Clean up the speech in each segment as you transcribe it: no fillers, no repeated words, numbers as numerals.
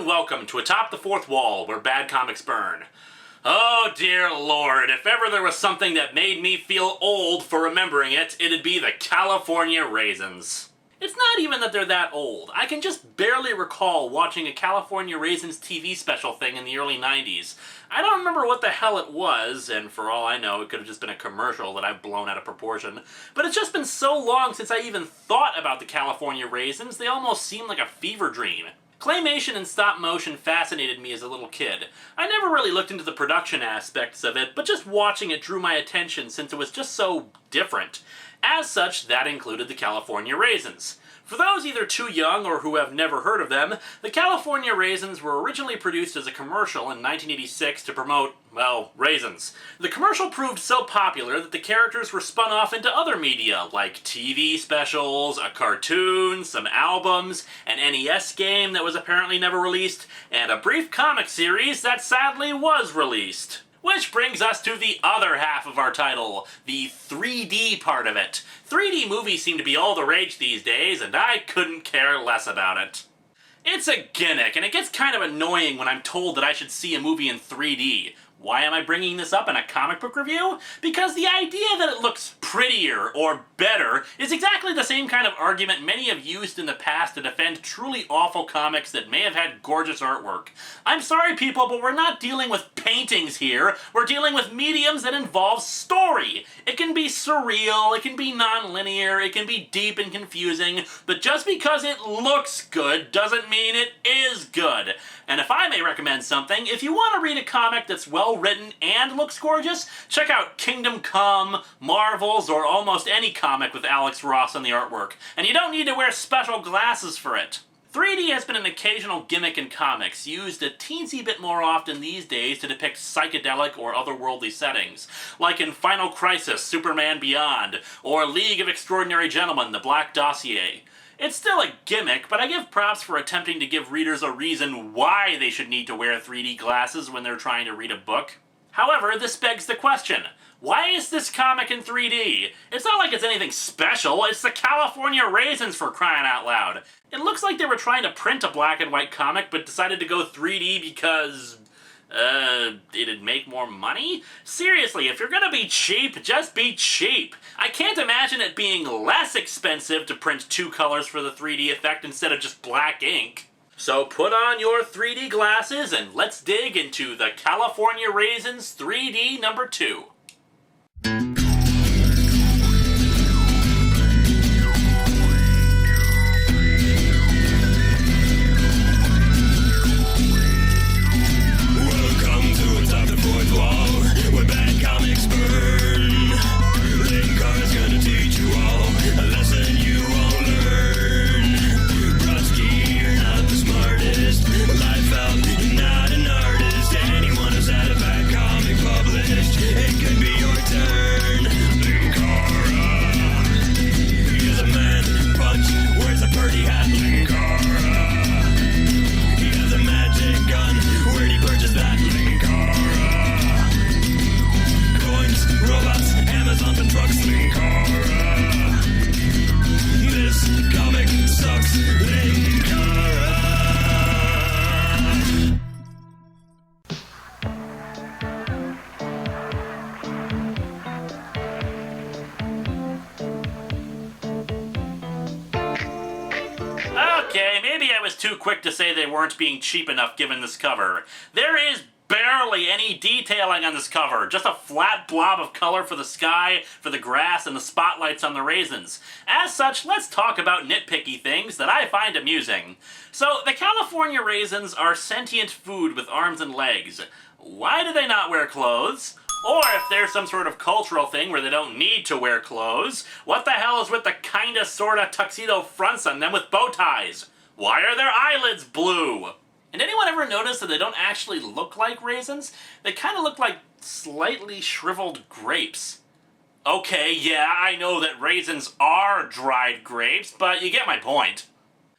and welcome to Atop the Fourth Wall, where bad comics burn. Oh dear Lord, if ever there was something that made me feel old for remembering it, it'd be the California Raisins. It's not even that they're that old. I can just barely recall watching a California Raisins TV special thing in the early 90s. I don't remember what the hell it was, and for all I know, it could have just been a commercial that I've blown out of proportion. But it's just been so long since I even thought about the California Raisins, they almost seem like a fever dream. Claymation and stop motion fascinated me as a little kid. I never really looked into the production aspects of it, but just watching it drew my attention since it was just so different. As such, that included the California Raisins. For those either too young or who have never heard of them, the California Raisins were originally produced as a commercial in 1986 to promote, well, raisins. The commercial proved so popular that the characters were spun off into other media, like TV specials, a cartoon, some albums, an NES game that was apparently never released, and a brief comic series that sadly was released. Which brings us to the other half of our title, the 3D part of it. 3D movies seem to be all the rage these days, and I couldn't care less about it. It's a gimmick, and it gets kind of annoying when I'm told that I should see a movie in 3D. Why am I bringing this up in a comic book review? Because the idea that it looks prettier or better is exactly the same kind of argument many have used in the past to defend truly awful comics that may have had gorgeous artwork. I'm sorry people, but we're not dealing with paintings here. We're dealing with mediums that involve story. It can be surreal, it can be non-linear, it can be deep and confusing, but just because it looks good doesn't mean it is good. And if I may recommend something, if you want to read a comic that's well written and looks gorgeous, check out Kingdom Come, Marvels, or almost any comic with Alex Ross on the artwork. And you don't need to wear special glasses for it. 3D has been an occasional gimmick in comics, used a teensy bit more often these days to depict psychedelic or otherworldly settings, like in Final Crisis, Superman Beyond, or League of Extraordinary Gentlemen, The Black Dossier. It's still a gimmick, but I give props for attempting to give readers a reason why they should need to wear 3D glasses when they're trying to read a book. However, this begs the question, why is this comic in 3D? It's not like it's anything special, it's the California Raisins for crying out loud. It looks like they were trying to print a black and white comic but decided to go 3D because it'd make more money? Seriously, if you're gonna be cheap, just be cheap. I can't imagine it being less expensive to print two colors for the 3D effect instead of just black ink. So put on your 3D glasses and let's dig into the California Raisins 3D number 2. Okay, maybe I was too quick to say they weren't being cheap enough given this cover. There is barely any detailing on this cover, just a flat blob of color for the sky, for the grass, and the spotlights on the raisins. As such, let's talk about nitpicky things that I find amusing. So, the California Raisins are sentient food with arms and legs. Why do they not wear clothes? Or if there's some sort of cultural thing where they don't need to wear clothes, what the hell is with the kinda sorta tuxedo fronts on them with bow ties? Why are their eyelids blue? And anyone ever notice that they don't actually look like raisins? They kinda look like slightly shriveled grapes. Okay, yeah, I know that raisins are dried grapes, but you get my point.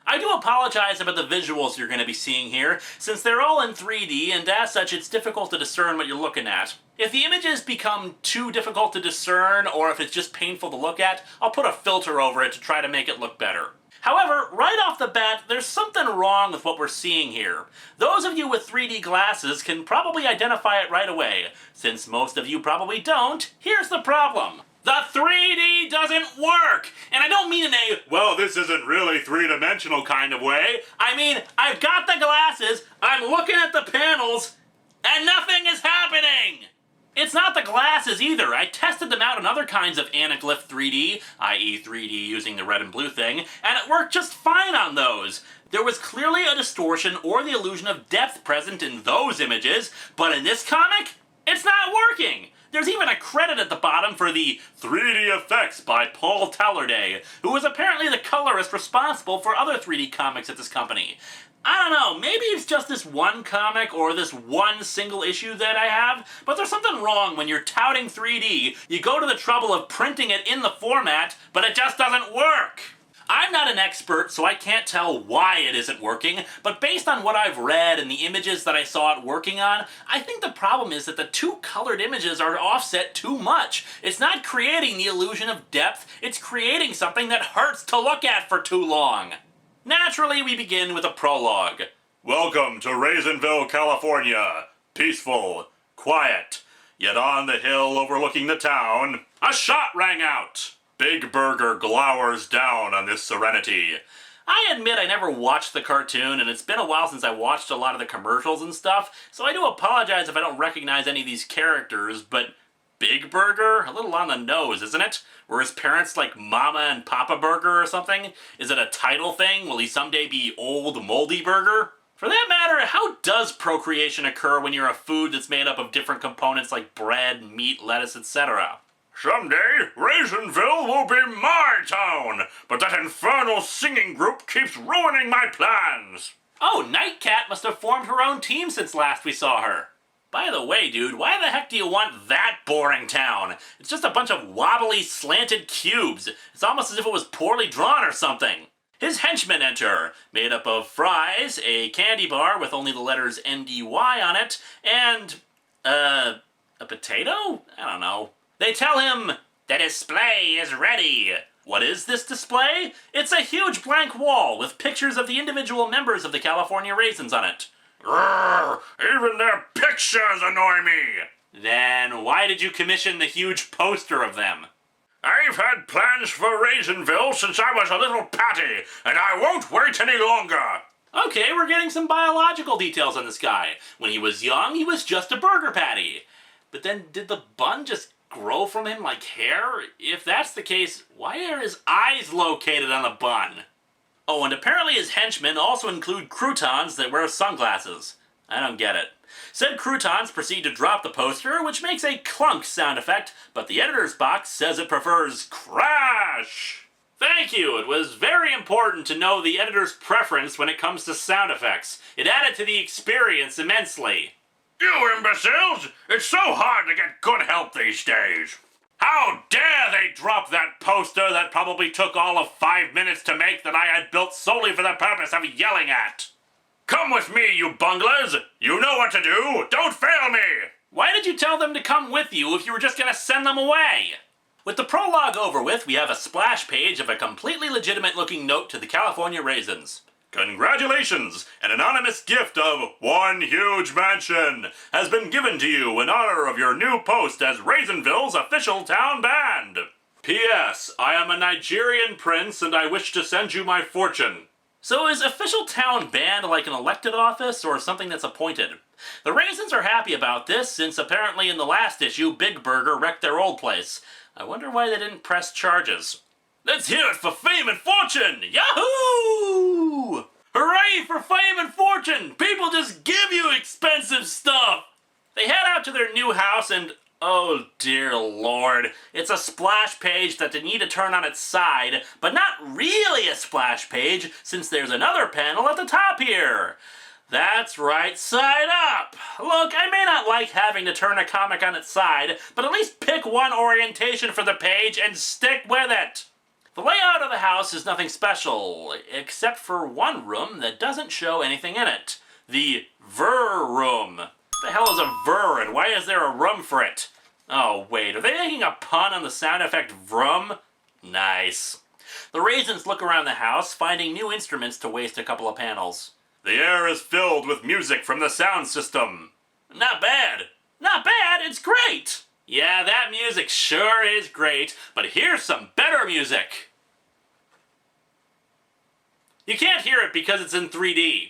I do apologize about the visuals you're going to be seeing here, since they're all in 3D, and as such it's difficult to discern what you're looking at. If the images become too difficult to discern, or if it's just painful to look at, I'll put a filter over it to try to make it look better. However, right off the bat, there's something wrong with what we're seeing here. Those of you with 3D glasses can probably identify it right away. Since most of you probably don't, here's the problem. The 3D doesn't work! And I don't mean in a, well, this isn't really three-dimensional kind of way. I mean, I've got the glasses, I'm looking at the panels, and nothing is happening! It's not the glasses either. I tested them out on other kinds of anaglyph 3D, i.e. 3D using the red and blue thing, and it worked just fine on those. There was clearly a distortion or the illusion of depth present in those images, but in this comic, it's not working. There's even a credit at the bottom for the 3D effects by Paul Tallarday, who was apparently the colorist responsible for other 3D comics at this company. I don't know, maybe it's just this one comic or this one single issue that I have, but there's something wrong when you're touting 3D, you go to the trouble of printing it in the format, but it just doesn't work. I'm not an expert, so I can't tell why it isn't working, but based on what I've read and the images that I saw it working on, I think the problem is that the two colored images are offset too much. It's not creating the illusion of depth, it's creating something that hurts to look at for too long. Naturally, we begin with a prologue. Welcome to Raisinville, California. Peaceful, quiet, yet on the hill overlooking the town, a shot rang out. Big Burger glowers down on this serenity. I admit I never watched the cartoon, and it's been a while since I watched a lot of the commercials and stuff, so I do apologize if I don't recognize any of these characters, but Big Burger? A little on the nose, isn't it? Were his parents like Mama and Papa Burger or something? Is it a title thing? Will he someday be Old Moldy Burger? For that matter, how does procreation occur when you're a food that's made up of different components like bread, meat, lettuce, etc.? Someday, Raisinville will be my town, but that infernal singing group keeps ruining my plans. Oh, Nightcat must have formed her own team since last we saw her. By the way, dude, why the heck do you want that boring town? It's just a bunch of wobbly, slanted cubes. It's almost as if it was poorly drawn or something. His henchmen enter, made up of fries, a candy bar with only the letters NDY on it, and, a potato? I don't know. They tell him, the display is ready. What is this display? It's a huge blank wall with pictures of the individual members of the California Raisins on it. Grrr, even their pictures annoy me! Then why did you commission the huge poster of them? I've had plans for Raisinville since I was a little patty, and I won't wait any longer! Okay, we're getting some biological details on this guy. When he was young, he was just a burger patty. But then did the bun just grow from him like hair? If that's the case, why are his eyes located on the bun? Oh, and apparently his henchmen also include croutons that wear sunglasses. I don't get it. Said croutons proceed to drop the poster, which makes a clunk sound effect, but the editor's box says it prefers crash! Thank you, it was very important to know the editor's preference when it comes to sound effects. It added to the experience immensely. You imbeciles! It's so hard to get good help these days! How dare they drop that poster that probably took all of 5 minutes to make that I had built solely for the purpose of yelling at? Come with me, you bunglers! You know what to do! Don't fail me! Why did you tell them to come with you if you were just gonna send them away? With the prologue over with, we have a splash page of a completely legitimate-looking note to the California Raisins. Congratulations! An anonymous gift of one huge mansion has been given to you in honor of your new post as Raisinville's official town band. P.S. I am a Nigerian prince and I wish to send you my fortune. So is official town band like an elected office or something that's appointed? The Raisins are happy about this since apparently in the last issue Big Burger wrecked their old place. I wonder why they didn't press charges. Let's hear it for fame and fortune! Yahoo! Hooray for fame and fortune! People just give you expensive stuff! They head out to their new house and, oh dear lord, it's a splash page that they need to turn on its side, but not really a splash page since there's another panel at the top here. That's right, side up! Look, I may not like having to turn a comic on its side, but at least pick one orientation for the page and stick with it! The layout of the house is nothing special, except for one room that doesn't show anything in it. The Ver Room. What the hell is a Ver, and why is there a room for it? Oh, wait, are they making a pun on the sound effect vroom? Nice. The Raisins look around the house, finding new instruments to waste a couple of panels. The air is filled with music from the sound system. Not bad. Not bad, it's great! Yeah, that music sure is great, but here's some better music. You can't hear it because it's in 3D.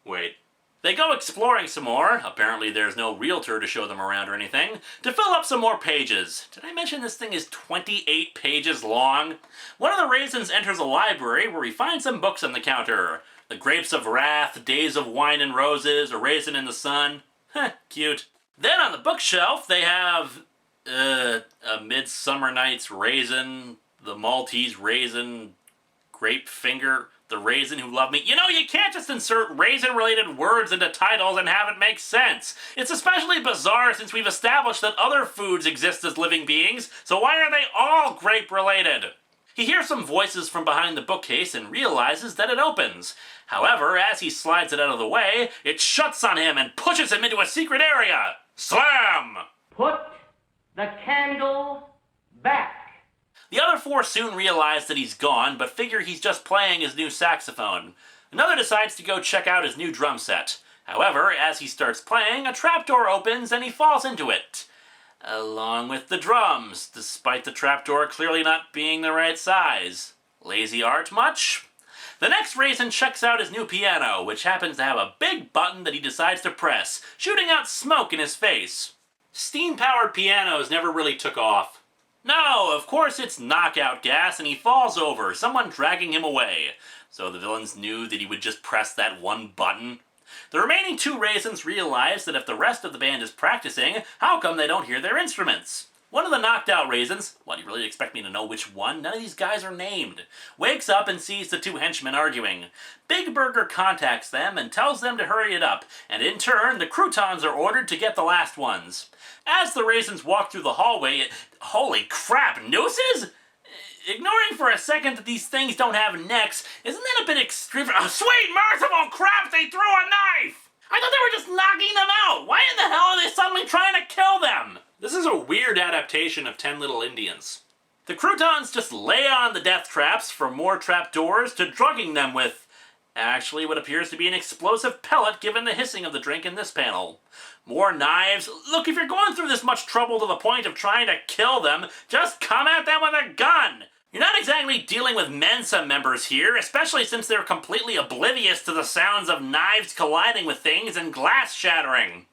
Wait. They go exploring some more, apparently there's no realtor to show them around or anything, to fill up some more pages. Did I mention this thing is 28 pages long? One of the Raisins enters a library where he finds some books on the counter. The Grapes of Wrath, Days of Wine and Roses, A Raisin in the Sun. Heh, cute. Then on the bookshelf they have, A Midsummer Night's Raisin, The Maltese Raisin, Grape Finger, The Raisin Who Loved Me. You know, you can't just insert raisin-related words into titles and have it make sense. It's especially bizarre since we've established that other foods exist as living beings, so why are they all grape-related? He hears some voices from behind the bookcase and realizes that it opens. However, as he slides it out of the way, it shuts on him and pushes him into a secret area. Slam! Put the candle back. The other four soon realize that he's gone, but figure he's just playing his new saxophone. Another decides to go check out his new drum set. However, as he starts playing, a trapdoor opens and he falls into it. Along with the drums, despite the trapdoor clearly not being the right size. Lazy art much? The next Raisin checks out his new piano, which happens to have a big button that he decides to press, shooting out smoke in his face. Steam-powered pianos never really took off. No, of course it's knockout gas and he falls over, someone dragging him away. So the villains knew that he would just press that one button. The remaining two Raisins realize that if the rest of the band is practicing, how come they don't hear their instruments? One of the knocked out Raisins, what, do you really expect me to know which one? None of these guys are named. Wakes up and sees the two henchmen arguing. Big Burger contacts them and tells them to hurry it up, and in turn, the croutons are ordered to get the last ones. As the Raisins walk through the hallway, holy crap, nooses? Ignoring for a second that these things don't have necks, isn't that a bit extreme? Oh, sweet merciful crap, they threw a knife! I thought they were just knocking them out! Why in the hell are they suddenly trying to kill them? This is a weird adaptation of 10 Little Indians. The croutons just lay on the death traps from more trapdoors to drugging them with, actually, what appears to be an explosive pellet given the hissing of the drink in this panel. More knives. Look, if you're going through this much trouble to the point of trying to kill them, just come at them with a gun! You're not exactly dealing with Mensa members here, especially since they're completely oblivious to the sounds of knives colliding with things and glass shattering.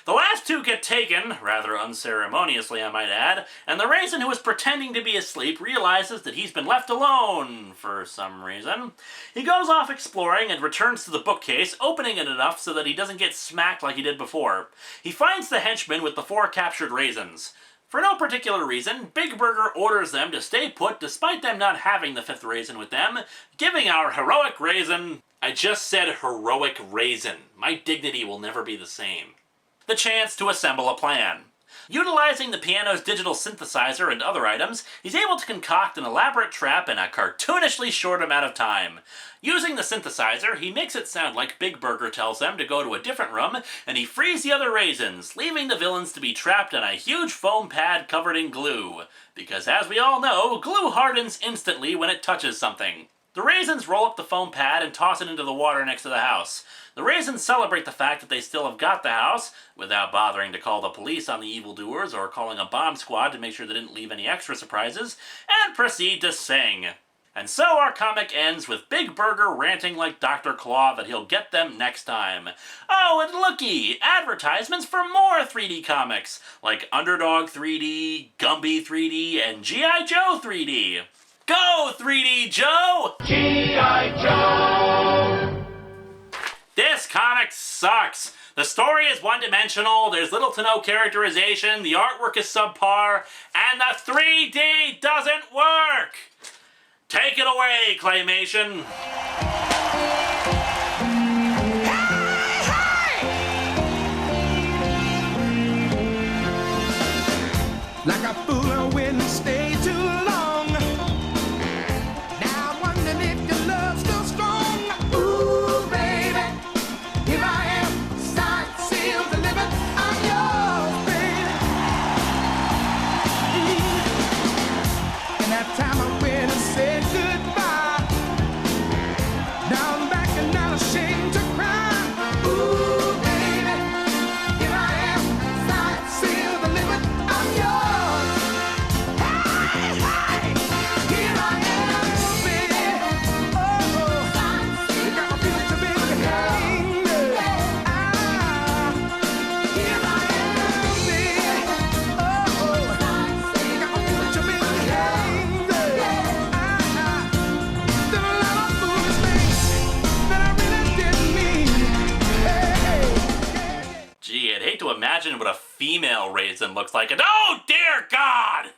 The last two get taken, rather unceremoniously I might add, and the Raisin who is pretending to be asleep realizes that he's been left alone for some reason. He goes off exploring and returns to the bookcase, opening it enough so that he doesn't get smacked like he did before. He finds the henchmen with the four captured Raisins. For no particular reason, Big Burger orders them to stay put despite them not having the fifth Raisin with them, giving our heroic Raisin— I just said heroic Raisin. My dignity will never be the same— the chance to assemble a plan. Utilizing the piano's digital synthesizer and other items, he's able to concoct an elaborate trap in a cartoonishly short amount of time. Using the synthesizer, he makes it sound like Big Burger tells them to go to a different room, and he frees the other Raisins, leaving the villains to be trapped in a huge foam pad covered in glue. Because as we all know, glue hardens instantly when it touches something. The Raisins roll up the foam pad and toss it into the water next to the house. The Raisins celebrate the fact that they still have got the house, without bothering to call the police on the evildoers or calling a bomb squad to make sure they didn't leave any extra surprises, and proceed to sing. And so our comic ends with Big Burger ranting like Dr. Claw that he'll get them next time. Oh, and looky! Advertisements for more 3D comics, like Underdog 3D, Gumby 3D, and G.I. Joe 3D. Go, 3D Joe! G.I. Joe! This comic sucks. The story is one-dimensional, there's little to no characterization, the artwork is subpar, and the 3D doesn't work! Take it away, Claymation! Like a fool when you stay too long. Now I'm wondering if your love's still strong. Ooh, baby, here I am, signed, sealed, delivered. I'm yours, baby. And that time I will. female raisin looks like. And oh dear God!